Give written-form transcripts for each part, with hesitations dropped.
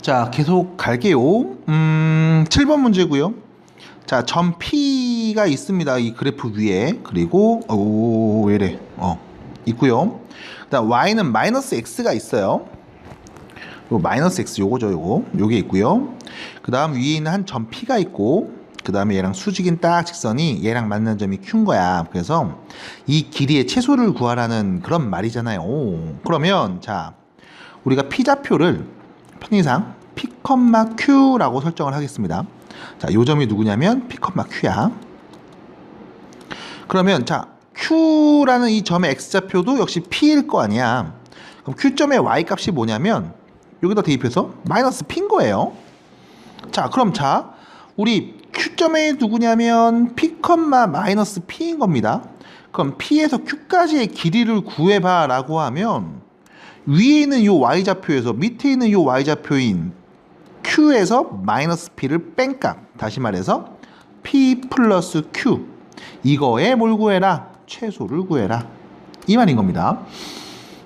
자, 계속 갈게요. 7번 문제고요. 자, 점 P가 있습니다. 이 그래프 위에. 그리고 왜 이래? 있고요. 그다음 Y는 마이너스 X가 있어요. 요 마이너스 X 요거죠, 요게 있고요. 그다음 위에 있는 한 점 P가 있고, 그다음에 얘랑 수직인 딱 직선이 얘랑 맞는 점이 Q인 거야. 그래서 이 길이의 최소를 구하라는 그런 말이잖아요. 그러면 자, 우리가 P좌표를 편의상 P, Q라고 설정을 하겠습니다. 자, 요 점이 누구냐면 P, Q야. 그러면 자, Q라는 이 점의 X좌표도 역시 P일 거 아니야. 그럼 Q점의 Y 값이 뭐냐면 여기다 대입해서 마이너스 P인 거예요. 자, 그럼 자, 우리 Q점이 누구냐면 P, 마이너스 P인 겁니다. 그럼 P에서 Q까지의 길이를 구해봐 라고 하면 위에 있는 이 Y좌표에서 밑에 있는 이 Y좌표인 Q에서 마이너스 P를 뺀값, 다시 말해서 P 플러스 Q, 이거에 뭘 구해라? 최소를 구해라, 이 말인 겁니다.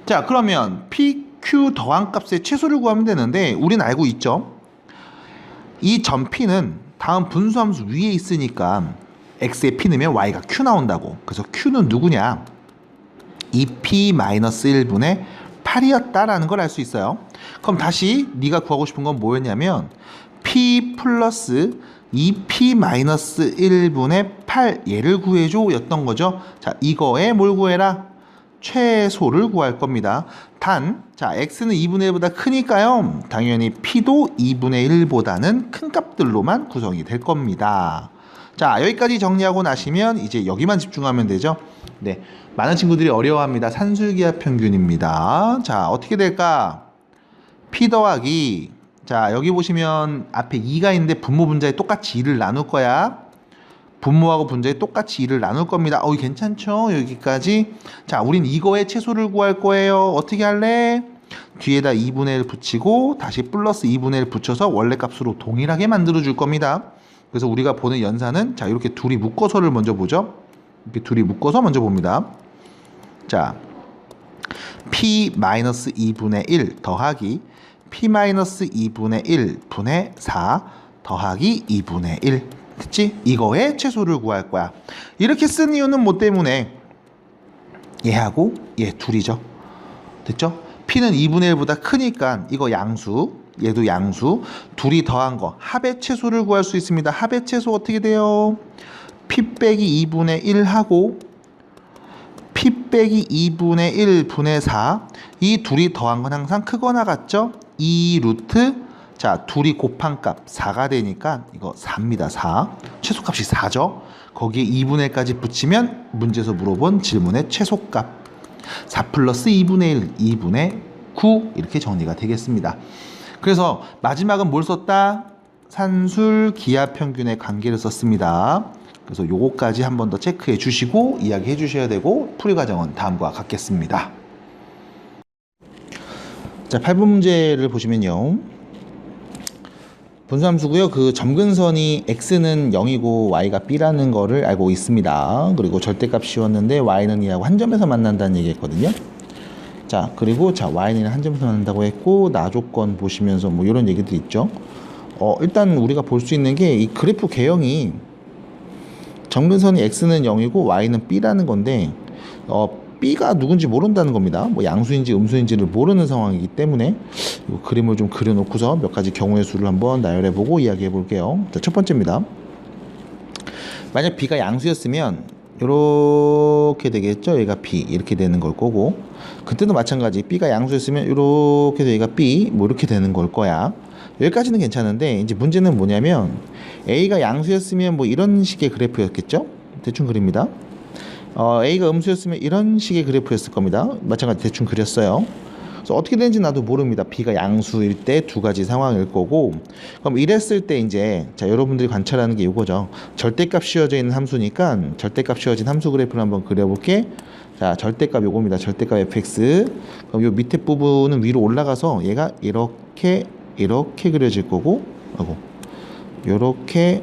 자, 그러면 P, Q 더한 값의 최소를 구하면 되는데 우리는 알고 있죠? 이 점 P는 다음 분수함수 위에 있으니까 X에 P 넣으면 Y가 Q 나온다고. 그래서 Q는 누구냐? 2P-1분의 8이었다라는 걸 알 수 있어요. 그럼 다시 네가 구하고 싶은 건 뭐였냐면 P 플러스 2P-1분의 8 얘를 구해줘 였던 거죠. 자, 이거에 뭘 구해라? 최소를 구할 겁니다. 단, 자, X는 2분의 1보다 크니까요, 당연히 P도 2분의 1보다는 큰 값들로만 구성이 될 겁니다. 자, 여기까지 정리하고 나시면 이제 여기만 집중하면 되죠. 네, 많은 친구들이 어려워합니다. 산술기하 평균입니다. 자, 어떻게 될까? P 더하기, 자, 여기 보시면 앞에 2가 있는데 분모 분자에 똑같이 2를 나눌 거야. 분모하고 분자에 똑같이 2를 나눌 겁니다. 괜찮죠? 여기까지. 자, 우린 이거의 최소를 구할 거예요. 어떻게 할래? 뒤에다 2분의 1 붙이고 다시 플러스 2분의 1 붙여서 원래 값으로 동일하게 만들어 줄 겁니다. 그래서 우리가 보는 연산은 자, 이렇게 둘이 묶어서를 먼저 보죠. 이렇게 둘이 묶어서 먼저 봅니다. 자, P-2분의 1 더하기 P-2분의 1 분의 4 더하기 2분의 1. 됐지? 이거의 최소를 구할 거야. 이렇게 쓴 이유는 뭐 때문에? 얘하고 얘 둘이죠. 됐죠? P는 2분의 1보다 크니까 이거 양수, 얘도 양수, 둘이 더한 거 합의 최소를 구할 수 있습니다. 합의 최소 어떻게 돼요? P 빼기 2분의 1하고 P 빼기 2분의 1 분의 4, 이 둘이 더한 건 항상 크거나 같죠? 2 루트, 자, 둘이 곱한 값 4가 되니까 이거 4입니다. 4. 최소값이 4죠. 거기에 2분의 1까지 붙이면 문제에서 물어본 질문의 최소값 4 플러스 2분의 1, 2분의 9 이렇게 정리가 되겠습니다. 그래서 마지막은 뭘 썼다? 산술 기하 평균의 관계를 썼습니다. 그래서 요거까지 한 번 더 체크해 주시고 이야기해 주셔야 되고 풀이 과정은 다음과 같겠습니다. 자, 8번 문제를 보시면요. 분수함수고요. 그 점근선이 x는 0이고 y가 b라는 거를 알고 있습니다. 그리고 절대값 씌웠는데 y는 이하고 한 점에서 만난다는 얘기했거든요. 자, 그리고 자, y는 한 점에서 만난다고 했고 나조건 보시면서 뭐 이런 얘기도 있죠. 일단 우리가 볼 수 있는 게 이 그래프 개형이 점근선이 x는 0이고 y는 b라는 건데 b가 누군지 모른다는 겁니다. 뭐 양수인지 음수인지를 모르는 상황이기 때문에 이 그림을 좀 그려놓고서 몇 가지 경우의 수를 한번 나열해보고 이야기해 볼게요. 자, 첫 번째입니다. 만약 b가 양수였으면 이렇게 되겠죠. 얘가 b 이렇게 되는 걸 거고, 그때도 마찬가지 b가 양수였으면 이렇게 해서 얘가 b 뭐 이렇게 되는 걸 거야. 여기까지는 괜찮은데 이제 문제는 뭐냐면 a가 양수였으면 뭐 이런 식의 그래프였겠죠. 대충 그립니다. A가 음수였으면 이런 식의 그래프였을 겁니다. 마찬가지 대충 그렸어요. 그래서 어떻게 되는지 나도 모릅니다. B가 양수일 때 두 가지 상황일 거고, 그럼 이랬을 때 이제 자, 여러분들이 관찰하는 게 이거죠. 절대값 씌워져 있는 함수니까 절대값 씌워진 함수 그래프를 한번 그려볼게. 자, 절대값 요겁니다. 절대값 fx. 그럼 요 밑에 부분은 위로 올라가서 얘가 이렇게 그려질 거고, 요렇게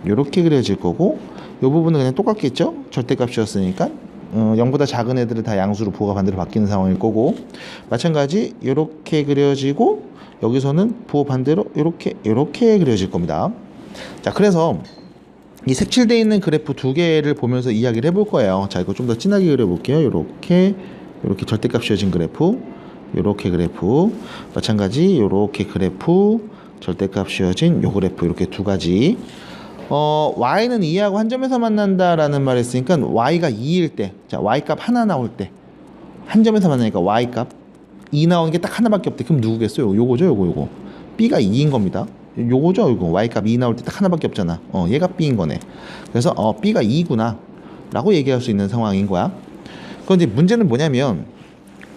그려질 거고, 이 부분은 그냥 똑같겠죠? 절대값이었으니까 0보다 작은 애들은 다 양수로 부호가 반대로 바뀌는 상황일 거고, 마찬가지 이렇게 그려지고 여기서는 부호 반대로 이렇게 그려질 겁니다. 자, 그래서 이 색칠되어 있는 그래프 두 개를 보면서 이야기를 해볼 거예요. 자, 이거 좀 더 진하게 그려볼게요. 이렇게 절대값 씌워진 그래프, 이렇게 그래프, 마찬가지 이렇게 그래프, 절대값 씌워진 요 그래프, 이렇게 두 가지. y는 2하고 한 점에서 만난다라는 말을 했으니까 y가 2일 때, 자, y값 하나 나올 때 한 점에서 만나니까 y값 2 나오는 게 딱 하나밖에 없대. 그럼 누구겠어요? 요거죠, 요거. b가 2인 겁니다. 요거죠, 요거. y값 2 나올 때 딱 하나밖에 없잖아. 얘가 b인 거네. 그래서 b가 2구나 라고 얘기할 수 있는 상황인 거야. 그런데 문제는 뭐냐면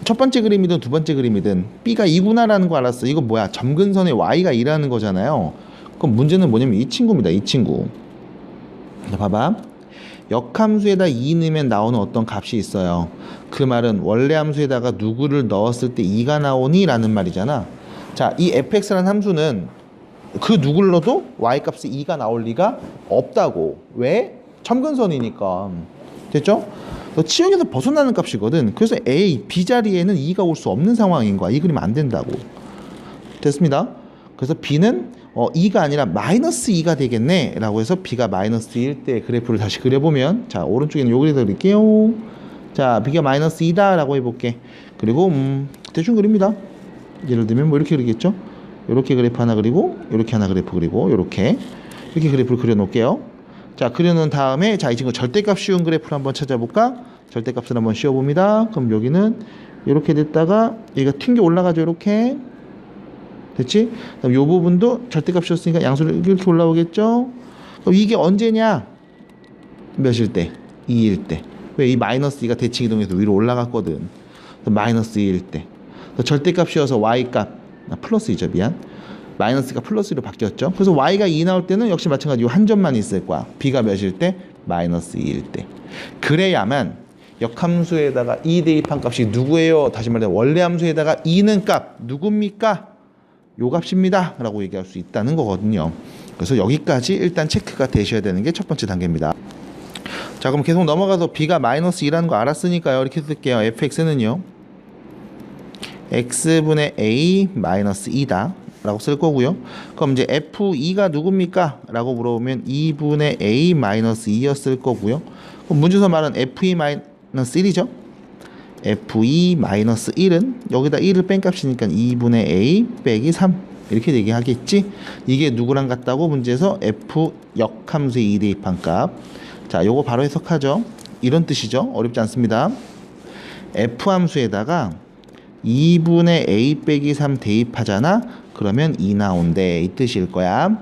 첫 번째 그림이든 두 번째 그림이든 b가 2구나 라는 거 알았어. 이거 뭐야? 점근선에 y가 2라는 거잖아요. 그럼 문제는 뭐냐면 이 친구입니다. 이 친구. 자, 봐봐. 역함수에다 2 넣으면 나오는 어떤 값이 있어요. 그 말은 원래 함수에다가 누구를 넣었을 때 2가 나오니? 라는 말이잖아. 자, 이 fx라는 함수는 그 누구를 넣어도 y값이 2가 나올 리가 없다고. 왜? 점근선이니까. 됐죠? 치역에서 벗어나는 값이거든. 그래서 A, B 자리에는 2가 올 수 없는 상황인 거야. 이 그리면 안 된다고. 됐습니다. 그래서 B는 2가 아니라 마이너스 2가 되겠네 라고 해서 B가 마이너스 1 때 그래프를 다시 그려보면, 자, 오른쪽에는 요 그림 그릴게요. 자, B가 마이너스 2다 라고 해볼게. 그리고 대충 그립니다. 예를 들면 뭐 이렇게 그리겠죠. 이렇게 그래프 하나 그리고 이렇게 하나 그래프 그리고 이렇게 그래프를 그려 놓을게요. 자, 그려놓은 다음에, 자, 이 친구 절대값 씌운 그래프를 한번 찾아볼까? 절대값을 한번 씌워봅니다. 그럼 여기는 이렇게 됐다가 얘가 튕겨 올라가죠. 이렇게 됐지? 그럼 요 부분도 절대값 씌웠으니까 양수로 이렇게 올라오겠죠? 그럼 이게 언제냐? 몇일 때? 2일 때. 왜? 이 마이너스 2가 대칭 이동해서 위로 올라갔거든. 마이너스 2일 때. 절대값 씌워서 y값, 플러스 2죠, 미안. 마이너스가 플러스 1로 바뀌었죠. 그래서 y가 2 나올 때는 역시 마찬가지로 한 점만 있을 거야. b가 몇일 때? 마이너스 2일 때. 그래야만 역함수에다가 2 대입한 값이 누구예요? 다시 말해 원래 함수에다가 2는 값 누굽니까? 요 값입니다 라고 얘기할 수 있다는 거거든요. 그래서 여기까지 일단 체크가 되셔야 되는 게 첫 번째 단계입니다. 자, 그럼 계속 넘어가서 b가 마이너스 2라는 거 알았으니까요. 이렇게 쓸게요. fx는요 x분의 a 마이너스 2다 라고 쓸 거고요. 그럼 이제 f2가 누굽니까? 라고 물어보면 2분의 a 마이너스 2였을 거고요. 그럼 문제에서 말은 f2 마이너스 1이죠. f2 마이너스 1은 여기다 1을 뺀 값이니까 2분의 a 빼기 3 이렇게 얘기하겠지. 이게 누구랑 같다고? 문제에서 f 역함수의 2 대입한 값. 자, 요거 바로 해석하죠. 이런 뜻이죠. 어렵지 않습니다. f 함수에다가 2분의 a 빼기 3 대입하잖아. 그러면 2 나온대. 이 뜻일 거야.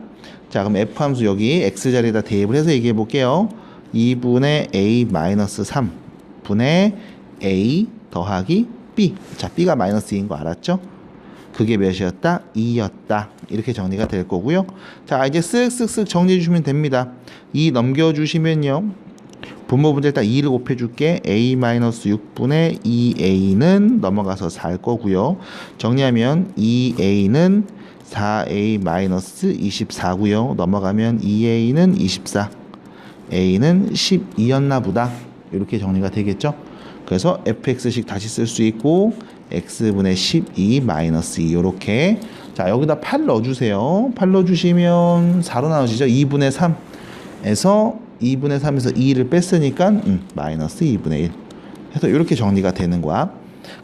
자, 그럼 f 함수 여기 x 자리에다 대입을 해서 얘기해 볼게요. 2분의 a 마이너스 3 분의 a 더하기 b. 자, b가 마이너스 2인 거 알았죠? 그게 몇이었다? 2였다. 이렇게 정리가 될 거고요. 자, 이제 쓱쓱쓱 정리해 주시면 됩니다. 2 넘겨주시면요. 분모 분자 일단 2를 곱해줄게. a-6분의 2a는 넘어가서 4일 거고요. 정리하면 2a는 4a-24고요. 넘어가면 2a는 24, a는 12였나 보다. 이렇게 정리가 되겠죠. 그래서 fx식 다시 쓸 수 있고 x분의 12 마이너스 2 이렇게. 자, 여기다 8 넣어주세요. 8 넣어주시면 4로 나눠지죠. 2분의 3에서 2분의 3에서 2를 뺐으니까 마이너스 2분의 1 해서 이렇게 정리가 되는 거야.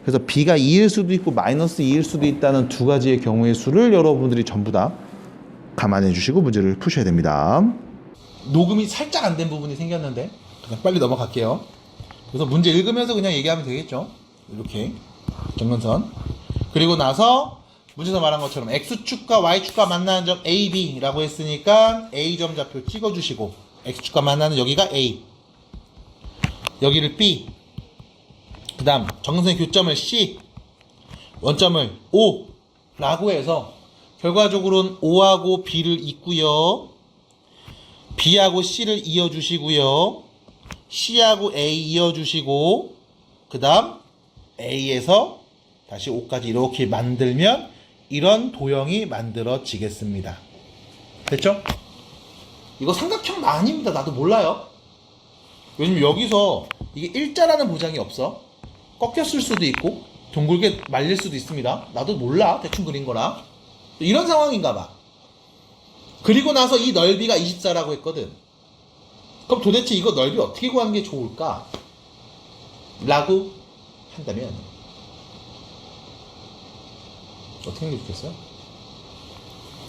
그래서 b가 2일 수도 있고 마이너스 2일 수도 있다는 두 가지의 경우의 수를 여러분들이 전부 다 감안해 주시고 문제를 푸셔야 됩니다. 녹음이 살짝 안 된 부분이 생겼는데 그냥 빨리 넘어갈게요. 그래서 문제 읽으면서 그냥 얘기하면 되겠죠. 이렇게 점근선. 그리고 나서 문제에서 말한 것처럼 x축과 y축과 만나는 점 a, b라고 했으니까 a점 좌표 찍어주시고 x축과 만나는 여기가 a, 여기를 b, 그 다음 정근선의 교점을 c, 원점을 o 라고 해서 결과적으로는 o하고 b를 잇고요, b하고 c를 이어주시고요, c하고 a 이어주시고, 그 다음 a에서 다시 o까지 이렇게 만들면 이런 도형이 만들어지겠습니다. 됐죠? 이거 삼각형 아닙니다. 나도 몰라요. 왜냐면 여기서 이게 일자라는 보장이 없어. 꺾였을 수도 있고 둥글게 말릴 수도 있습니다. 나도 몰라. 대충 그린 거라. 이런 상황인가 봐. 그리고 나서 이 넓이가 24라고 했거든. 그럼 도대체 이거 넓이 어떻게 구하는 게 좋을까? 라고 한다면 어떻게 하는 게 좋겠어요?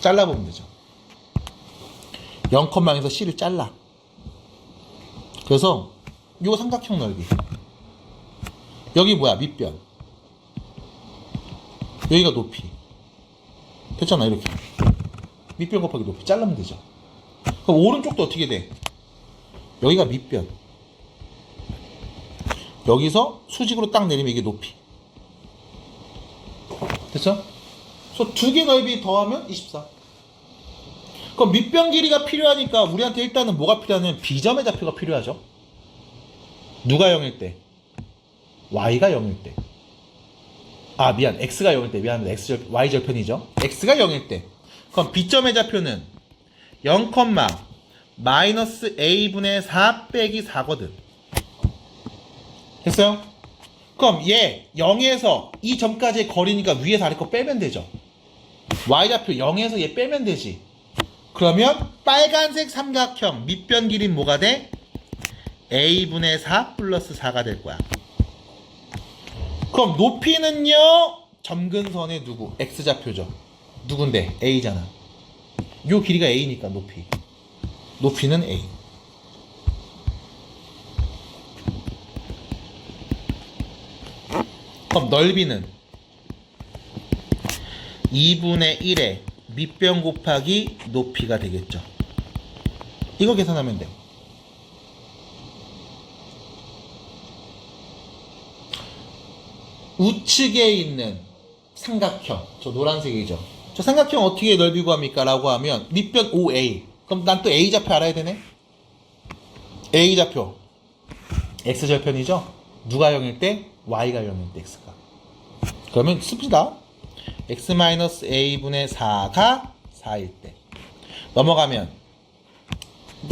잘라보면 되죠. 0,0에서 C를 잘라. 그래서 요 삼각형 넓이, 여기 뭐야? 밑변, 여기가 높이 됐잖아. 이렇게 밑변 곱하기 높이 잘라면 되죠. 그럼 오른쪽도 어떻게 돼? 여기가 밑변, 여기서 수직으로 딱 내리면 이게 높이 됐죠? 그래서 두 개 넓이 더하면 24. 그럼 밑변 길이가 필요하니까 우리한테 일단은 뭐가 필요하냐면 B점의 좌표가 필요하죠. 누가 0일 때? Y가 0일 때. 아 미안, X가 0일 때. 미안합니다. Y절편이죠. X가 0일 때. 그럼 B점의 좌표는 0, 마이너스 A분의 4 빼기 4거든. 됐어요? 그럼 얘 0에서 이 점까지의 거리니까 위에서 아래 거 빼면 되죠. Y좌표 0에서 얘 빼면 되지. 그러면 빨간색 삼각형 밑변 길이는 뭐가 돼? A분의 4 플러스 4가 될 거야. 그럼 높이는요? 점근선의 누구? X좌표죠. 누군데? A잖아. 요 길이가 A니까 높이는 A. 그럼 넓이는 2분의 1에 밑변 곱하기 높이가 되겠죠. 이거 계산하면 돼요. 우측에 있는 삼각형, 저 노란색이죠. 저 삼각형 어떻게 넓이 구합니까? 라고 하면 밑변 5A. 그럼 난 또 A좌표 알아야 되네. A좌표 X절편이죠. 누가 0일 때? Y가 0일 때 X가. 그러면 씁시다. X-A분의 4가 4일 때. 넘어가면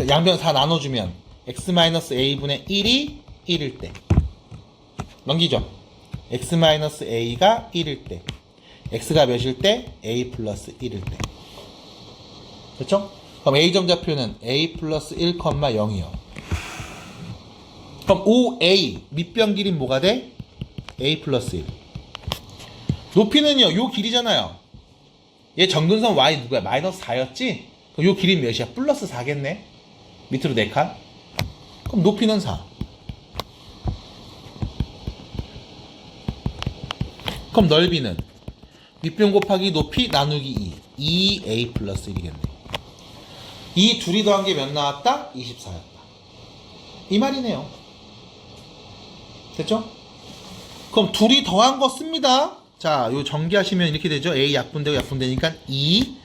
양변 4 나눠주면 X-A분의 1이 1일 때. 넘기죠. X-A가 1일 때. X가 몇일 때? A 플러스 1일 때. 됐죠? 그럼 A점 좌표는 A 플러스 1,0이요. 그럼 OA 밑변 길이는 뭐가 돼? A 플러스 1. 높이는요, 요 길이잖아요. 얘 점근선 Y 누구야? 마이너스 4였지? 그럼 요 길이는 몇이야? 플러스 4겠네? 밑으로 4칸? 그럼 높이는 4. 그럼 넓이는 밑변 곱하기 높이 나누기 2. 2A 플러스 1이겠네. 이 둘이 더한 게 몇 나왔다? 24였다. 이 말이네요. 됐죠? 그럼 둘이 더한 거 씁니다. 자, 요 전개하시면 이렇게 되죠. A 약분되고 약분되니까 2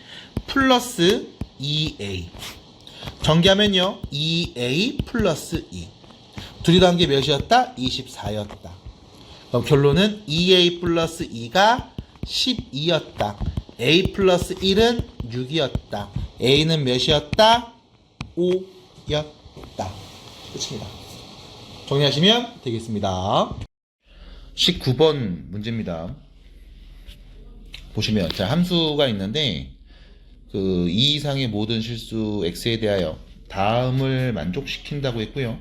플러스 2A. 전개하면요. 2A 플러스 2. 둘이 더한 게 몇이었다? 24였다. 그럼 결론은 2A 플러스 2가 12였다. A 플러스 1은 6이었다. A는 몇이었다? 5였다. 끝입니다. 정리하시면 되겠습니다. 19번 문제입니다. 보시면 자, 함수가 있는데 그 2 이상의 모든 실수 x에 대하여 다음을 만족시킨다고 했고요.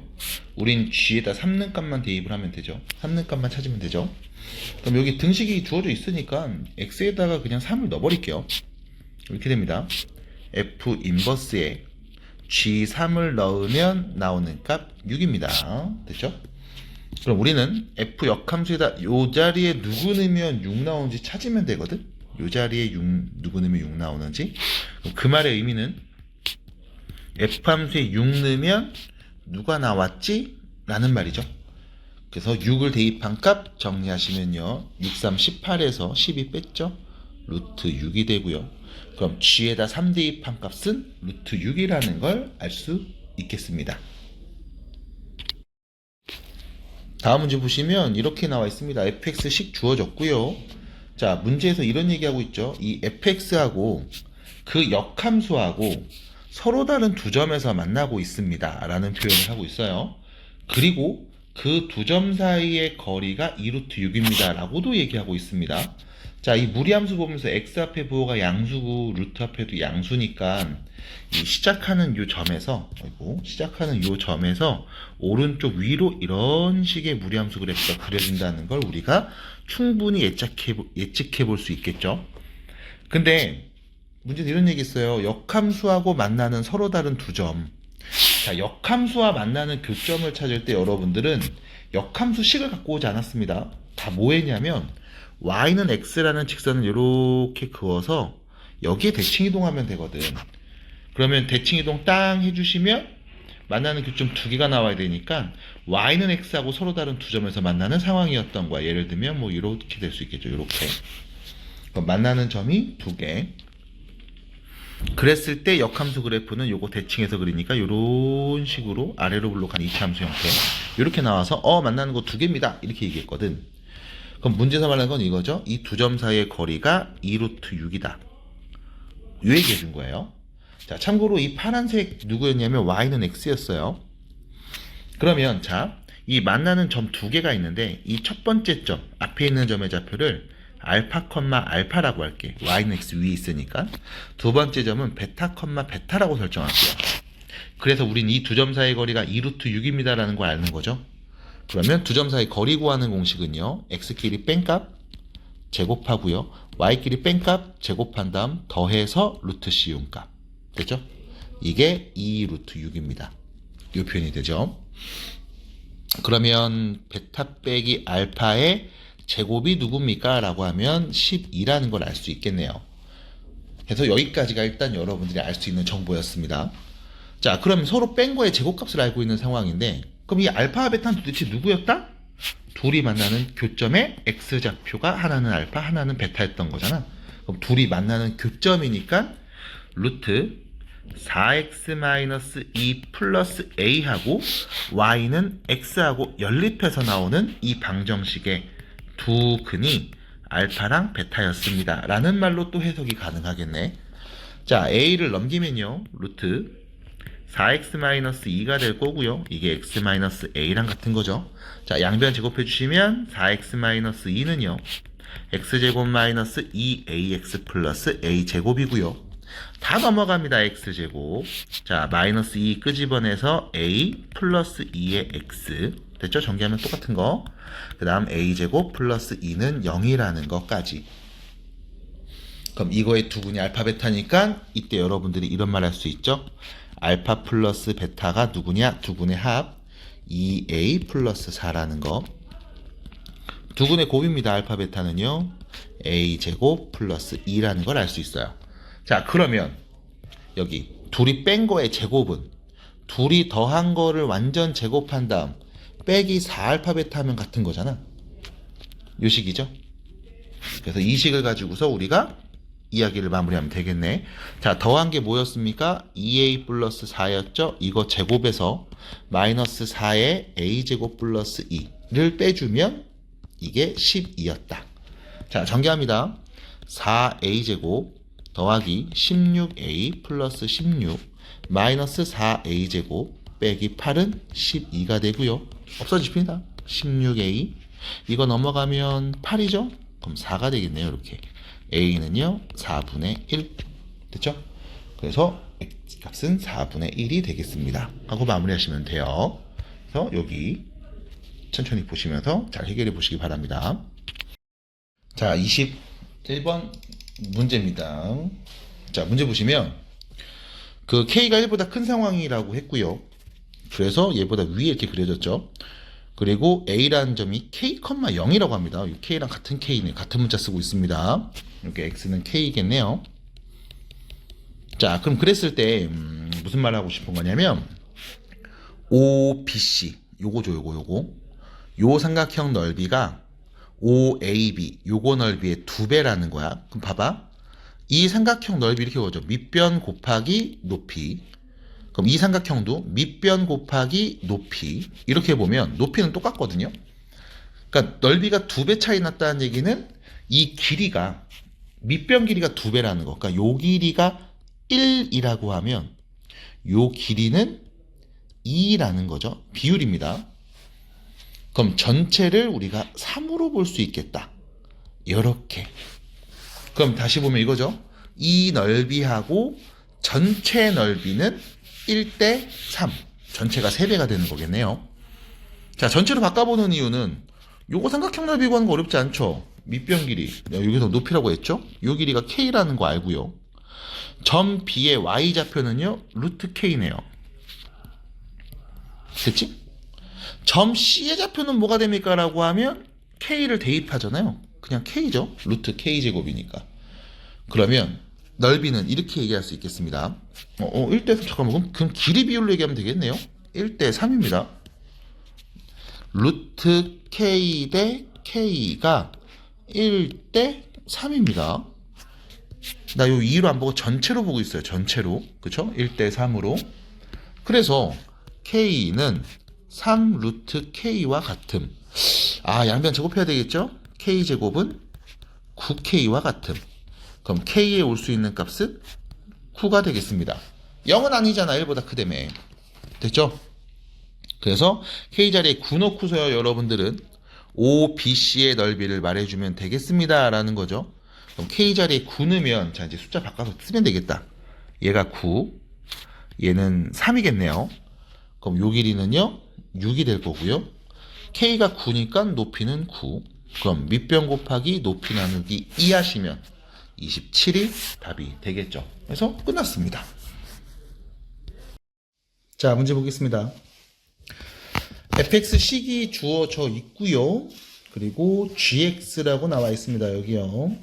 우린 g에다 3는 값만 대입을 하면 되죠. 3는 값만 찾으면 되죠. 그럼 여기 등식이 주어져 있으니까 x에다가 그냥 3을 넣어버릴게요. 이렇게 됩니다. f 인버스에 g3을 넣으면 나오는 값 6입니다. 됐죠? 그럼 우리는 f 역함수에다 요 자리에 누구 넣으면 6 나오는지 찾으면 되거든. 요 자리에 누구 넣으면 6 나오는지. 그럼 그 말의 의미는 f 함수에 6 넣으면 누가 나왔지? 라는 말이죠. 그래서 6을 대입한 값 정리하시면요. 6, 3, 18에서 12 뺐죠? 루트 6이 되고요. 그럼 g에다 3 대입한 값은 루트 6이라는 걸 알 수 있겠습니다. 다음 문제 보시면 이렇게 나와 있습니다. fx식 주어졌고요. 자, 문제에서 이런 얘기하고 있죠. 이 fx하고 그 역함수하고 서로 다른 두 점에서 만나고 있습니다. 라는 표현을 하고 있어요. 그리고 그 두 점 사이의 거리가 2루트 6입니다. 라고도 얘기하고 있습니다. 자, 이 무리함수 보면서 x 앞에 부호가 양수고 루트 앞에도 양수니까 이 시작하는 요 점에서 오른쪽 위로 이런 식의 무리함수 그래프가 그려진다는 걸 우리가 충분히 예측해 볼 수 있겠죠. 근데 문제는 이런 얘기 있어요. 역함수하고 만나는 서로 다른 두 점. 자, 역함수와 만나는 교점을 찾을 때 여러분들은 역함수 식을 갖고 오지 않았습니다. 다 뭐 했냐면 y는 x라는 직선을 이렇게 그어서 여기에 대칭이동하면 되거든. 그러면 대칭이동 땅 해주시면 만나는 교점 두 개가 나와야 되니까 y는 x하고 서로 다른 두 점에서 만나는 상황이었던 거야. 예를 들면 뭐 이렇게 될 수 있겠죠. 이렇게. 그럼 만나는 점이 두 개. 그랬을 때 역함수 그래프는 요거 대칭해서 그리니까 이런 식으로 아래로 블록한 이차함수 형태 이렇게 나와서 만나는 거 두 개입니다. 이렇게 얘기했거든. 그럼 문제에서 말하는 건 이거죠. 이 두 점 사이의 거리가 2루트 6이다. 이 얘기 해준 거예요. 자, 참고로 이 파란색 누구였냐면 y는 x였어요. 그러면 자, 이 만나는 점 두 개가 있는데 이 첫 번째 점, 앞에 있는 점의 좌표를 알파, 알파라고 할게. y는 x 위에 있으니까. 두 번째 점은 베타, 베타라고 설정할게요. 그래서 우린 이 두 점 사이의 거리가 2루트 6입니다라는 걸 아는 거죠. 그러면 두 점 사이 거리 구하는 공식은요. x끼리 뺀값 제곱하고요. y끼리 뺀값 제곱한 다음 더해서 루트 씌운값. 됐죠? 이게 2루트 6입니다. 이 표현이 되죠. 그러면 베타 빼기 알파의 제곱이 누굽니까? 라고 하면 12라는 걸 알 수 있겠네요. 그래서 여기까지가 일단 여러분들이 알 수 있는 정보였습니다. 자, 그럼 서로 뺀 거의 제곱값을 알고 있는 상황인데 그럼 이 알파와 베타는 도대체 누구였다? 둘이 만나는 교점의 x좌표가 하나는 알파, 하나는 베타였던 거잖아. 그럼 둘이 만나는 교점이니까 루트 4x-2 플러스 a하고 y는 x하고 연립해서 나오는 이 방정식의 두 근이 알파랑 베타였습니다. 라는 말로 또 해석이 가능하겠네. 자, a를 넘기면요. 루트 4x-2가 될 거고요. 이게 x-a랑 같은 거죠. 자, 양변 제곱해 주시면 4x-2는요. x제곱 마이너스 2ax 플러스 a제곱이고요. 다 넘어갑니다. x제곱. 자, 마이너스 2 끄집어내서 a 플러스 2의 x. 됐죠? 전개하면 똑같은 거. 그 다음 a제곱 플러스 2는 0이라는 것까지. 그럼 이거의 두근이 알파 베타니까 이때 여러분들이 이런 말 할 수 있죠? 알파 플러스 베타가 누구냐? 두근의 합 2a 플러스 4라는 거. 두근의 곱입니다. 알파 베타는요. a제곱 플러스 2라는 걸 알 수 있어요. 자, 그러면 여기 둘이 뺀 거의 제곱은 둘이 더한 거를 완전 제곱한 다음 빼기 4알파 베타 하면 같은 거잖아. 요 식이죠. 그래서 이 식을 가지고서 우리가 이야기를 마무리하면 되겠네. 자, 더한 게 뭐였습니까? 2a 플러스 4였죠. 이거 제곱에서 마이너스 4의 a제곱 플러스 2를 빼주면 이게 12였다. 자, 전개합니다. 4a제곱 더하기 16a 플러스 16 마이너스 4a제곱 빼기 8은 12가 되고요. 없어집니다. 16a 이거 넘어가면 8이죠? 그럼 4가 되겠네요. 이렇게 a는요 4분의 1 됐죠? 그래서 값은 4분의 1이 되겠습니다 하고 마무리하시면 돼요. 그래서 여기 천천히 보시면서 잘 해결해 보시기 바랍니다. 자, 21번 문제입니다. 자, 문제 보시면 그 K가 1보다 큰 상황이라고 했고요. 그래서 얘보다 위에 이렇게 그려졌죠. 그리고 A라는 점이 K,0이라고 합니다. K랑 같은 K네. 같은 문자 쓰고 있습니다. 이렇게 X는 K겠네요. 자, 그럼 그랬을 때 무슨 말 하고 싶은 거냐면 OBC 요거죠. 요 삼각형 넓이가 OAB 요거 넓이의 2배라는 거야. 그럼 봐봐. 이 삼각형 넓이 이렇게 오죠. 밑변 곱하기 높이. 그럼 이 삼각형도 밑변 곱하기 높이. 이렇게 보면 높이는 똑같거든요. 그러니까 넓이가 2배 차이 났다는 얘기는 이 길이가 밑변 길이가 2배라는 거. 그러니까 요 길이가 1이라고 하면 요 길이는 2라는 거죠. 비율입니다. 그럼 전체를 우리가 3으로 볼 수 있겠다. 이렇게. 그럼 다시 보면 이거죠. 이 넓이하고 전체 넓이는 1대 3. 전체가 3배가 되는 거겠네요. 자, 전체로 바꿔보는 이유는 요거 삼각형 넓이 구하는 거 어렵지 않죠? 밑변 길이. 여기서 높이라고 했죠? 요 길이가 K라는 거 알고요. 점 B의 Y좌표는요, 루트 K네요. 됐지? 점 C의 좌표는 뭐가 됩니까? 라고 하면 K를 대입하잖아요. 그냥 K죠. 루트 K제곱이니까. 그러면 넓이는 이렇게 얘기할 수 있겠습니다. 1대 3, 잠깐만, 그럼 길이 비율로 얘기하면 되겠네요. 1대 3입니다. 루트 K 대 K가 1대 3입니다. 나 요 2로 안 보고 전체로 보고 있어요. 전체로. 그쵸? 1대 3으로. 그래서 K는 3 루트 K와 같음. 양변 제곱해야 되겠죠? K제곱은 9K와 같음. 그럼 K에 올 수 있는 값은 9가 되겠습니다. 0은 아니잖아. 1보다 크다며. 됐죠? 그래서 K 자리에 9 넣고서요, 여러분들은 OBC의 넓이를 말해주면 되겠습니다. 라는 거죠. 그럼 K 자리에 9 넣으면, 자, 이제 숫자 바꿔서 쓰면 되겠다. 얘가 9, 얘는 3이겠네요. 그럼 요 길이는요, 6이 될 거고요. K가 9니까 높이는 9. 그럼 밑변 곱하기 높이 나누기 2 하시면 27이 답이 되겠죠. 그래서 끝났습니다. 자, 문제 보겠습니다. fx 식이 주어져 있고요. 그리고 gx라고 나와 있습니다. 여기요.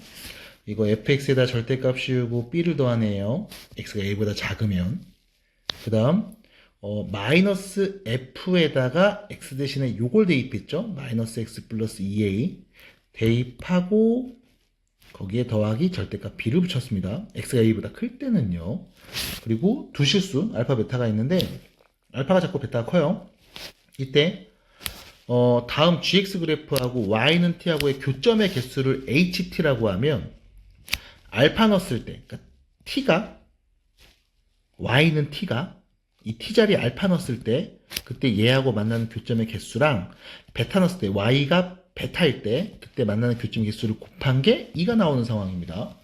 이거 fx에다 절대값 씌우고 b를 더하네요. x가 a보다 작으면. 그 다음 마이너스 f에다가 x 대신에 요걸 대입했죠. 마이너스 x 플러스 2a 대입하고 거기에 더하기 절대값 b를 붙였습니다. x가 a보다 클 때는요. 그리고 두 실수 알파 베타가 있는데 알파가 작고 베타가 커요. 이때 다음 gx 그래프하고 y는 t하고의 교점의 개수를 ht라고 하면 알파 넣었을 때, 그러니까 t가 y는 t가 이 t 자리에 알파 넣었을 때 그때 얘하고 만나는 교점의 개수랑 베타 넣었을 때 y가 베타일 때 그때 만나는 교점 개수를 곱한 게 2가 나오는 상황입니다.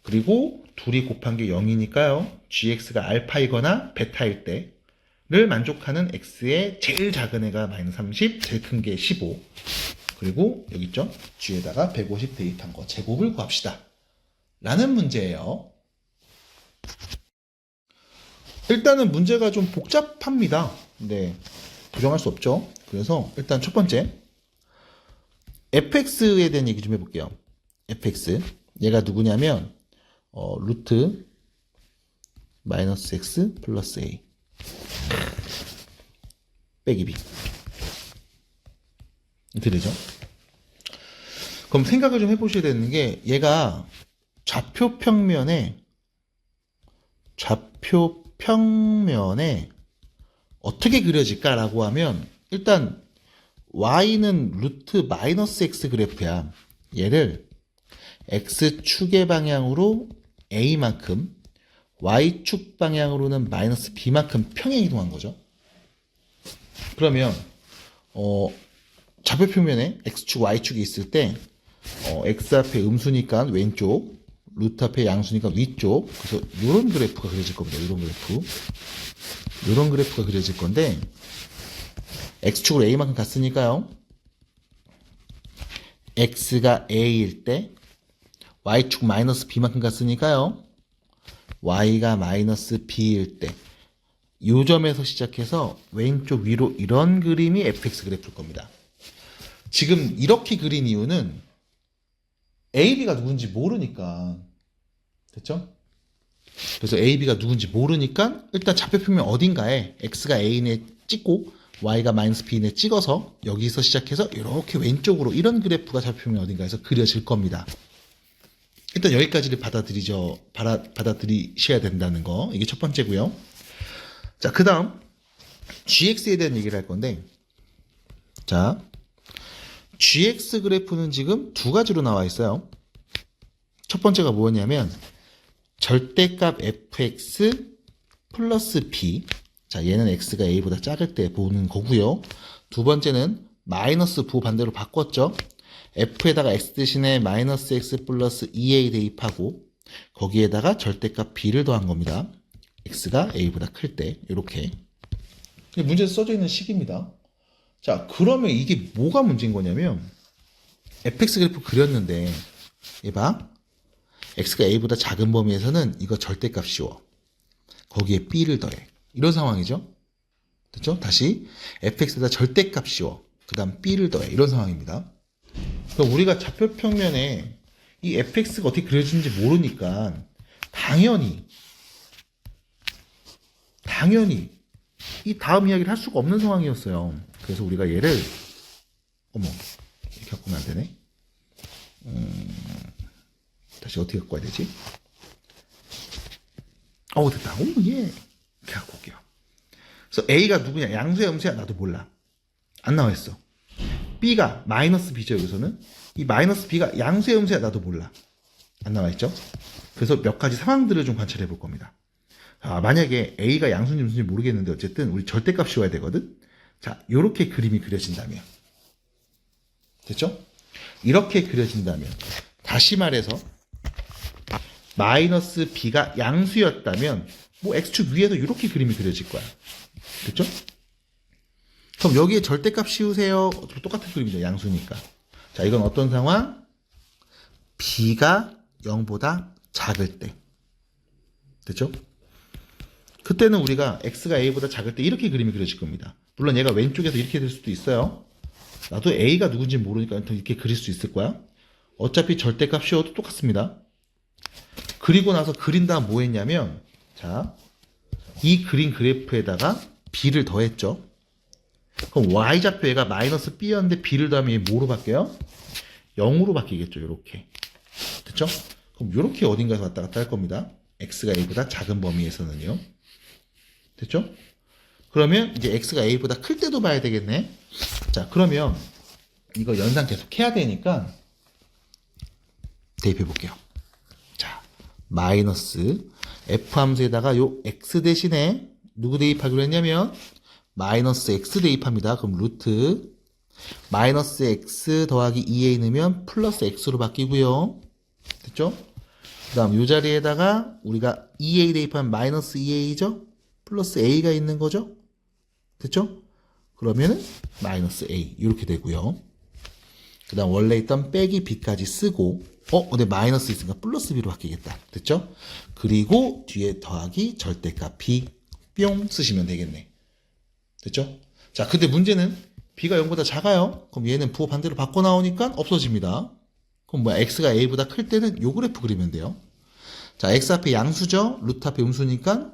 그리고 둘이 곱한 게 0이니까요. gx가 알파이거나 베타일 때를 만족하는 x의 제일 작은 애가 마이너스 30, 제일 큰 게 15. 그리고 여기 있죠. g에다가 150 대입한 거 제곱을 구합시다. 라는 문제예요. 일단은 문제가 좀 복잡합니다. 네, 부정할 수 없죠. 그래서 일단 첫 번째 fx에 대한 얘기 좀 해볼게요. fx 얘가 누구냐면 루트 마이너스 x 플러스 a 빼기 b 이렇게 되죠. 그럼 생각을 좀 해보셔야 되는 게 얘가 좌표 평면에 어떻게 그려질까라고 하면 일단 y는 루트 마이너스 x 그래프야. 얘를 x축의 방향으로 a만큼 y축 방향으로는 마이너스 b만큼 평행 이동한 거죠. 그러면 좌표 평면에 x축 y축이 있을 때 x 앞에 음수니까 왼쪽, 루트 앞에 양수니까 위쪽. 그래서 이런 그래프가 그려질 겁니다. 이런 그래프가 그려질 건데 x축으로 a만큼 갔으니까요. x가 a일 때 y축 마이너스 b만큼 갔으니까요. y가 마이너스 b일 때 이 점에서 시작해서 왼쪽 위로 이런 그림이 fx 그래프일 겁니다. 지금 이렇게 그린 이유는 a, b가 누군지 모르니까. 됐죠? 그래서 a, b가 누군지 모르니까 일단 좌표평면 어딘가에 x가 a인에 찍고 y가 마이너스 b인에 찍어서 여기서 시작해서 이렇게 왼쪽으로 이런 그래프가 좌표평면 어딘가에서 그려질 겁니다. 일단 여기까지를 받아들이셔야 된다는 거. 이게 첫 번째고요. 자, 그 다음 gx에 대한 얘기를 할 건데, 자, gx 그래프는 지금 두 가지로 나와 있어요. 첫 번째가 뭐냐면 절대값 fx 플러스 b. 자, 얘는 x가 a보다 작을 때 보는 거고요. 두 번째는 마이너스 부 반대로 바꿨죠. f에다가 x 대신에 마이너스 x 플러스 2a 대입하고 거기에다가 절대값 b를 더한 겁니다. x가 a보다 클 때 이렇게 문제에 써져 있는 식입니다. 자, 그러면 이게 뭐가 문제인 거냐면 fx 그래프 그렸는데 얘봐, x가 a보다 작은 범위에서는 이거 절대값 씌워. 거기에 b를 더해. 이런 상황이죠. 됐죠? 다시 fx에다 절대값 씌워. 그 다음 b를 더해. 이런 상황입니다. 그럼 우리가 좌표 평면에 이 fx가 어떻게 그려지는지 모르니까 당연히 이 다음 이야기를 할 수가 없는 상황이었어요. 그래서 우리가 얘를 이렇게 갖고 오면 안 되네. 다시 어떻게 갖고 와야 되지? 됐다. 예. 이렇게 갖고 올게요. 그래서 A가 누구냐? 양수야, 음수야? 나도 몰라. 안 나와 있어. B가 마이너스 B죠, 여기서는. 이 마이너스 B가 양수야, 음수야? 나도 몰라. 안 나와 있죠? 그래서 몇 가지 상황들을 좀 관찰해 볼 겁니다. 만약에 A가 양수인지 음수인지 모르겠는데 어쨌든 우리 절대값 씌워야 되거든? 자, 요렇게 그림이 그려진다면. 됐죠? 이렇게 그려진다면. 다시 말해서 마이너스 B가 양수였다면 X축 위에서 이렇게 그림이 그려질 거야. 됐죠? 그럼 여기에 절대값 씌우세요. 똑같은 그림이죠. 양수니까. 자, 이건 어떤 상황? B가 0보다 작을 때. 됐죠? 그때는 우리가 X가 A보다 작을 때 이렇게 그림이 그려질 겁니다. 물론 얘가 왼쪽에서 이렇게 될 수도 있어요. 나도 A가 누군지 모르니까 이렇게 그릴 수 있을 거야. 어차피 절대값 씌워도 똑같습니다. 그리고 나서 그린 다음 뭐 했냐면, 자, 이 그린 그래프에다가 B를 더했죠. 그럼 Y좌표 얘가 마이너스 B였는데 B를 더하면 얘 뭐로 바뀌어요? 0으로 바뀌겠죠. 요렇게. 됐죠? 그럼 요렇게 어딘가에서 왔다 갔다 할 겁니다. X가 A보다 작은 범위에서는요. 됐죠? 그러면 이제 X가 A보다 클 때도 봐야 되겠네. 자, 그러면 이거 연산 계속 해야 되니까 대입해 볼게요. 자, 마이너스 F 함수에다가 요 X 대신에 누구 대입하기로 했냐면 마이너스 X 대입합니다. 그럼 루트 마이너스 X 더하기 2a 넣으면 플러스 X로 바뀌고요. 됐죠? 그 다음 요 자리에다가 우리가 2a 대입하면 마이너스 2a죠? 플러스 a가 있는 거죠? 됐죠? 그러면은 마이너스 a 이렇게 되고요. 그 다음 원래 있던 빼기 b까지 쓰고 근데 마이너스 있으니까 플러스 b로 바뀌겠다. 됐죠? 그리고 뒤에 더하기 절대값 b 뿅 쓰시면 되겠네. 됐죠? 자, 근데 문제는 b가 0보다 작아요. 그럼 얘는 부호 반대로 바꿔 나오니까 없어집니다. 그럼 뭐야? x가 a보다 클 때는 요 그래프 그리면 돼요. 자, x 앞에 양수죠? 루트 앞에 음수니까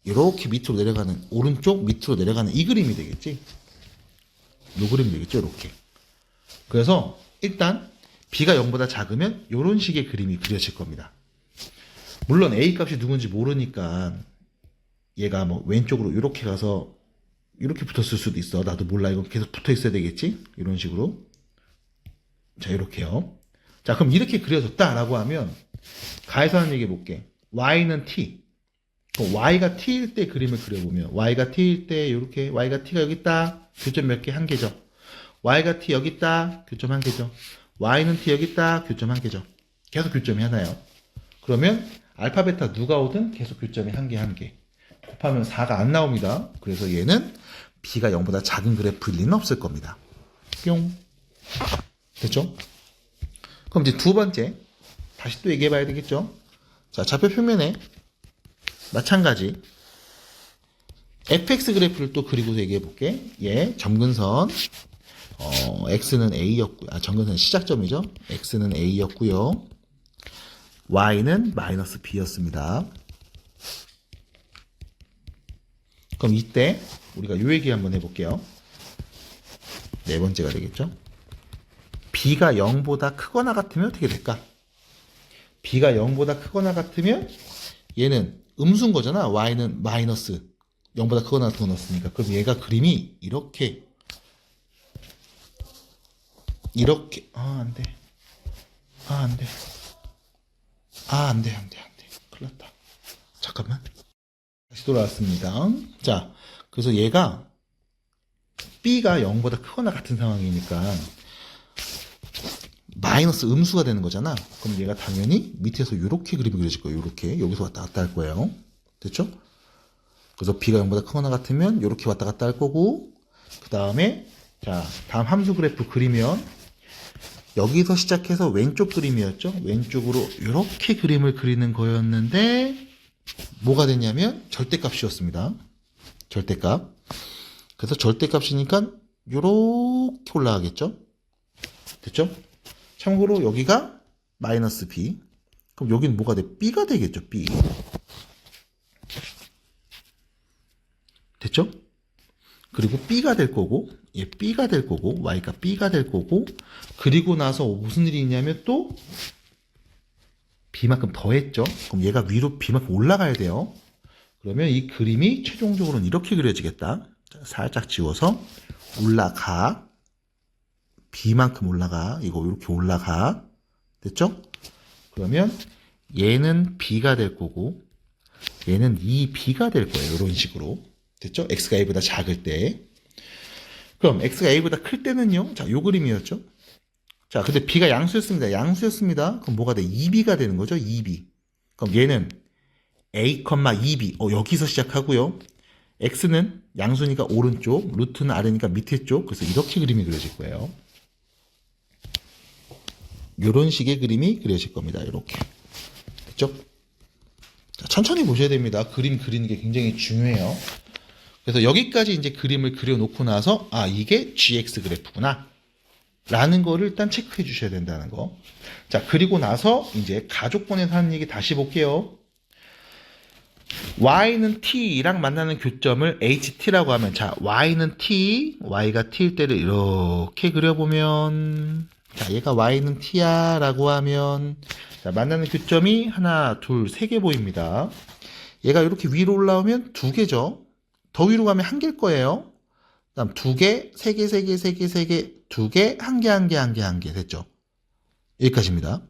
이렇게 밑으로 내려가는, 오른쪽 밑으로 내려가는 이 그림이 되겠지? 요 그림이 되겠죠? 이렇게. 그래서 일단 b가 0보다 작으면 이런 식의 그림이 그려질 겁니다. 물론 a 값이 누군지 모르니까 얘가 뭐 왼쪽으로 이렇게 가서 이렇게 붙었을 수도 있어. 나도 몰라. 이거 계속 붙어 있어야 되겠지? 이런 식으로. 자, 이렇게요. 자, 그럼 이렇게 그려졌다라고 하면 가에서 하는 얘기 해볼게. y는 t. y가 t일 때 그림을 그려보면 y가 t일 때 이렇게 y가 t가 여기 있다. 교점 몇 개? 한 개죠. y가 t 여기 있다. 교점 한 개죠. y는 t 여기 있다. 교점 한 개죠. 계속 교점이 하나요. 그러면 알파 베타 누가 오든 계속 교점이 한 개 한 개. 곱하면 4가 안 나옵니다. 그래서 얘는 b가 0보다 작은 그래프일 리는 없을 겁니다. 뿅. 됐죠? 그럼 이제 두 번째 다시 또 얘기해 봐야 되겠죠? 자, 좌표 표면에 마찬가지 fx 그래프를 또 그리고서 얘기해 볼게. 점근선 x는 a였고요. 점근선 시작점이죠. x는 a였고요. y는 마이너스 b였습니다. 그럼 이때 우리가 요 얘기 한번 해볼게요. 네 번째가 되겠죠. b가 0보다 크거나 같으면 어떻게 될까? b가 0보다 크거나 같으면 얘는 음수인 거잖아. y는 마이너스 0보다 크거나 같은 거 넣었으니까. 그럼 얘가 그림이 이렇게 안돼. 안돼. 큰일 났다. 잠깐만. 다시 돌아왔습니다. 자, 그래서 얘가 b가 0보다 크거나 같은 상황이니까 마이너스 음수가 되는 거잖아. 그럼 얘가 당연히 밑에서 이렇게 그림이 그려질 거예요. 이렇게 여기서 왔다 갔다 할 거예요. 됐죠? 그래서 b가 0보다 크거나 같으면 이렇게 왔다 갔다 할 거고, 그 다음에 자 다음 함수 그래프 그리면 여기서 시작해서 왼쪽 그림이었죠. 왼쪽으로 이렇게 그림을 그리는 거였는데 뭐가 됐냐면 절대값이었습니다. 절대값. 그래서 절대값이니까 이렇게 올라가겠죠. 됐죠? 참고로 여기가 마이너스 b. 그럼 여기는 뭐가 돼? b가 되겠죠. b. 됐죠? 그리고 b가 될 거고, 얘 b가 될 거고, y가 b가 될 거고, 그리고 나서 무슨 일이 있냐면 또 b만큼 더했죠. 그럼 얘가 위로 b만큼 올라가야 돼요. 그러면 이 그림이 최종적으로는 이렇게 그려지겠다. 자, 살짝 지워서 올라가, b만큼 올라가, 이거 이렇게 올라가. 됐죠? 그러면 얘는 b가 될 거고, 얘는 2b가 될 거예요. 이런 식으로. 됐죠? x가 a보다 작을 때. 그럼 x가 a보다 클 때는요. 자, 요 그림이었죠. 자, 근데 b가 양수였습니다. 양수였습니다. 그럼 뭐가 돼? 2b가 되는 거죠. 2b. 그럼 얘는 a, 2b. 여기서 시작하고요. x는 양수니까 오른쪽, 루트는 아래니까 밑에 쪽. 그래서 이렇게 그림이 그려질 거예요. 요런 식의 그림이 그려질 겁니다. 이렇게. 됐죠? 자, 천천히 보셔야 됩니다. 그림 그리는 게 굉장히 중요해요. 그래서 여기까지 이제 그림을 그려놓고 나서 이게 GX 그래프구나 라는 거를 일단 체크해 주셔야 된다는 거. 자, 그리고 나서 이제 가족권에서 하는 얘기 다시 볼게요. Y는 T랑 만나는 교점을 HT라고 하면, 자, Y는 T, Y가 T일 때를 이렇게 그려보면, 자, 얘가 Y는 T야 라고 하면, 자, 만나는 교점이 하나, 둘, 세 개 보입니다. 얘가 이렇게 위로 올라오면 두 개죠. 더 위로 가면 한 개일 거예요. 그 다음 두 개, 세 개, 세 개, 세 개, 세 개, 두 개, 한 개, 한 개, 한 개, 한 개. 됐죠? 여기까지입니다.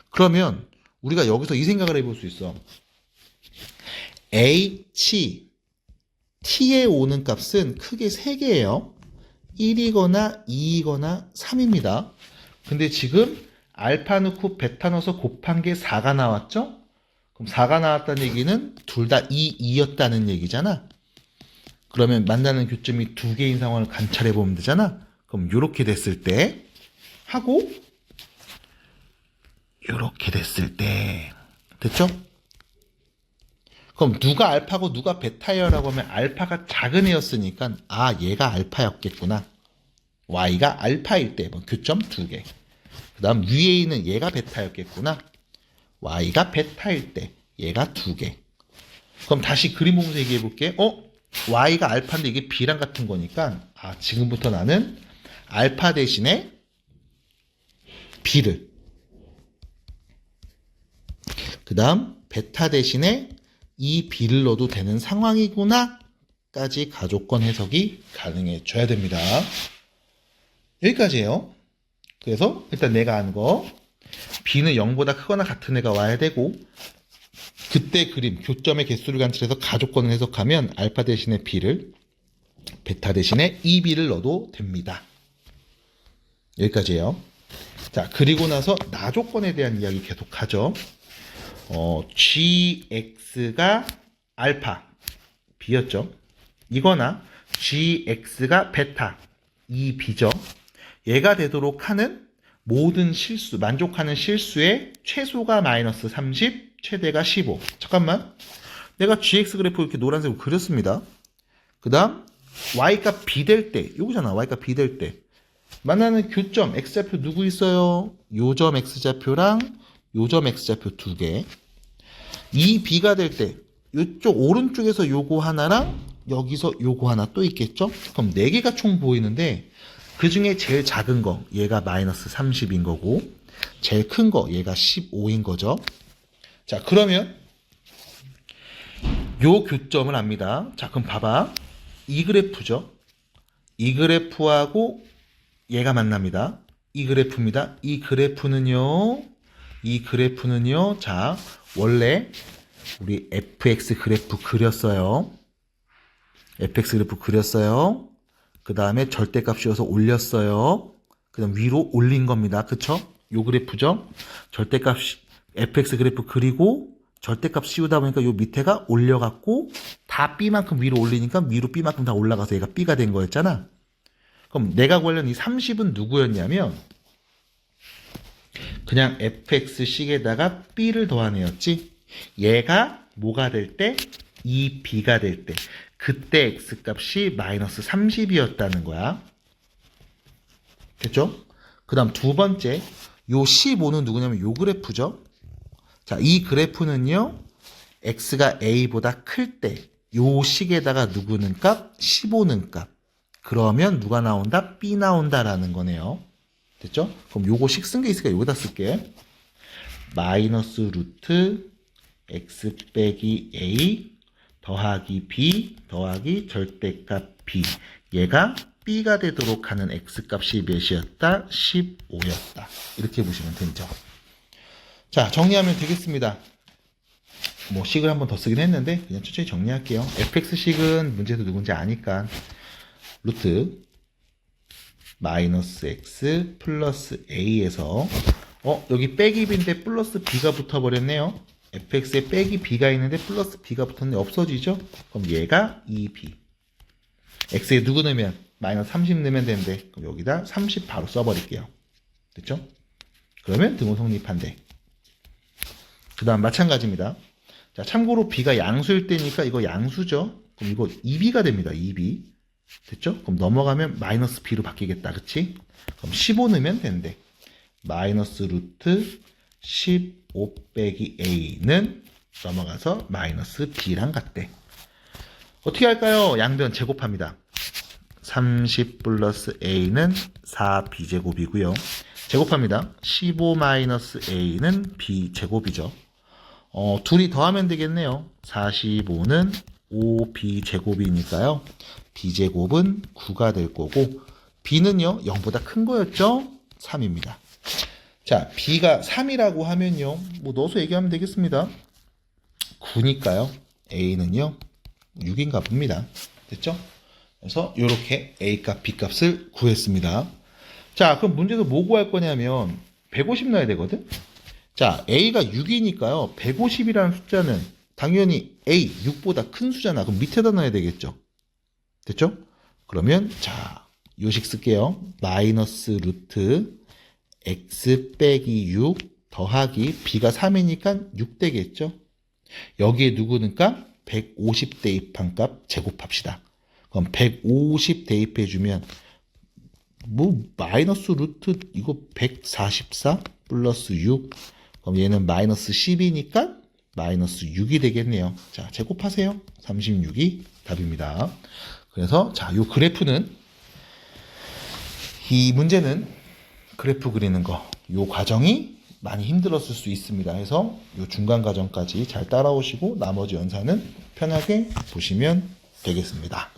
그러면 우리가 여기서 이 생각을 해볼 수 있어. H, T에 오는 값은 크게 세 개예요. 1이거나 2이거나 3입니다. 근데 지금 알파 넣고 베타 넣어서 곱한 게 4가 나왔죠? 그럼 4가 나왔다는 얘기는 둘 다 2, 2였다는 얘기잖아. 그러면 만나는 교점이 두 개인 상황을 관찰해 보면 되잖아. 그럼 이렇게 됐을 때 하고 이렇게 됐을 때 됐죠? 그럼 누가 알파고 누가 베타예요 라고 하면 알파가 작은 애였으니까 얘가 알파였겠구나. y가 알파일 때 교점 두 개. 그 다음 위에 있는 얘가 베타였겠구나. y가 베타일 때 얘가 두 개. 그럼 다시 그림 보면서 얘기해 볼게. y가 알파인데 이게 b랑 같은 거니까 지금부터 나는 알파 대신에 b를, 그 다음 베타 대신에 이 b를 넣어도 되는 상황이구나 까지 가족권 해석이 가능해져야 됩니다. 여기까지예요. 그래서 일단 내가 아는 거 b는 0보다 크거나 같은 애가 와야 되고, 그때 그림 교점의 개수를 관찰해서 가족권을 해석하면 알파 대신에 b를, 베타 대신에 2b를 넣어도 됩니다. 여기까지예요. 자, 그리고 나서 나조건에 대한 이야기 계속하죠. gx가 알파 b였죠. 이거나 gx가 베타 2b죠. 얘가 되도록 하는 모든 실수, 만족하는 실수의 최소가 마이너스 30, 최대가 15. 잠깐만. 내가 gx 그래프 이렇게 노란색으로 그렸습니다. 그 다음 y가 b 될 때, 요거잖아. y가 b 될 때 만나는 교점 x좌표 누구 있어요? 요점 x좌표랑 요점 x좌표 두 개. 이 b가 될 때 이쪽 오른쪽에서 요거 하나랑 여기서 요거 하나 또 있겠죠? 그럼 네 개가 총 보이는데 그 중에 제일 작은 거 얘가 마이너스 30인 거고, 제일 큰 거 얘가 15인 거죠. 자, 그러면 요 교점을 압니다. 자, 그럼 봐봐. 이 그래프죠. 이 그래프하고 얘가 만납니다. 이 그래프입니다. 이 그래프는요. 자, 원래 우리 fx 그래프 그렸어요. fx 그래프 그렸어요. 그 다음에 절대값 씌워서 올렸어요. 그 다음 위로 올린 겁니다. 그쵸? 요 그래프죠? 절대값, fx 그래프 그리고 절대값 씌우다 보니까 요 밑에가 올려갖고 다 b만큼 위로 올리니까 위로 b만큼 다 올라가서 얘가 b가 된 거였잖아. 그럼 내가 구하려는 이 30은 누구였냐면 그냥 fx씩에다가 b를 더한 애였지. 얘가 뭐가 될 때? 2b가 될 때. 그때 x값이 마이너스 30이었다는 거야. 됐죠? 그 다음 두 번째, 요 15는 누구냐면 요 그래프죠. 자, 이 그래프는요, x가 a보다 클 때, 요 식에다가 누구는 값? 15는 값. 그러면 누가 나온다? b 나온다라는 거네요. 됐죠? 그럼 요거 식 쓴 게 있으니까 여기다 쓸게. 마이너스 루트 x 빼기 a 더하기 b 더하기 절대값 b. 얘가 b가 되도록 하는 x값이 몇이었다? 15였다. 이렇게 보시면 되죠. 자, 정리하면 되겠습니다. 뭐 식을 한 번 더 쓰긴 했는데 그냥 천천히 정리할게요. fx식은 문제에서 누군지 아니까 루트 마이너스 x 플러스 a에서 여기 빼기 b인데 플러스 b가 붙어버렸네요. fx에 빼기 b가 있는데 플러스 b가 붙었는데 없어지죠? 그럼 얘가 2b. x에 누구 넣으면? 마이너스 30 넣으면 되는데 그럼 여기다 30 바로 써버릴게요. 됐죠? 그러면 등호 성립한대. 그 다음 마찬가지입니다. 자, 참고로 b가 양수일 때니까 이거 양수죠? 그럼 이거 2b가 됩니다. 2b. 됐죠? 그럼 넘어가면 마이너스 b로 바뀌겠다. 그치? 그럼 15 넣으면 되는데 마이너스 루트 15 빼기 a는 넘어가서 마이너스 b랑 같대. 어떻게 할까요? 양변 제곱합니다. 30 플러스 a는 4b제곱이고요. 제곱합니다. 15 마이너스 a는 b제곱이죠. 둘이 더하면 되겠네요. 45는 5b제곱이니까요. b제곱은 9가 될 거고 b는요 0보다 큰 거였죠? 3입니다. 자, b가 3이라고 하면요 뭐 넣어서 얘기하면 되겠습니다. 9니까요 a는요 6인가 봅니다. 됐죠? 그래서 이렇게 a값 b값을 구했습니다. 자, 그럼 문제에서 뭐 구할 거냐면 150 넣어야 되거든. 자, a가 6이니까요 150이라는 숫자는 당연히 a 6보다 큰 수잖아. 그럼 밑에다 넣어야 되겠죠. 됐죠? 그러면 자, 요식 쓸게요. 마이너스 루트 x 빼기 6 더하기 b가 3이니까 6 되겠죠? 여기에 누구는가? 150 대입한 값 제곱합시다. 그럼 150 대입해주면 뭐 마이너스 루트 이거 144 플러스 6 그럼 얘는 마이너스 10이니까 마이너스 6이 되겠네요. 자, 제곱하세요. 36이 답입니다. 그래서 자, 요 그래프는 이 문제는 그래프 그리는 거 요 과정이 많이 힘들었을 수 있습니다. 해서 요 중간 과정까지 잘 따라오시고 나머지 연산은 편하게 보시면 되겠습니다.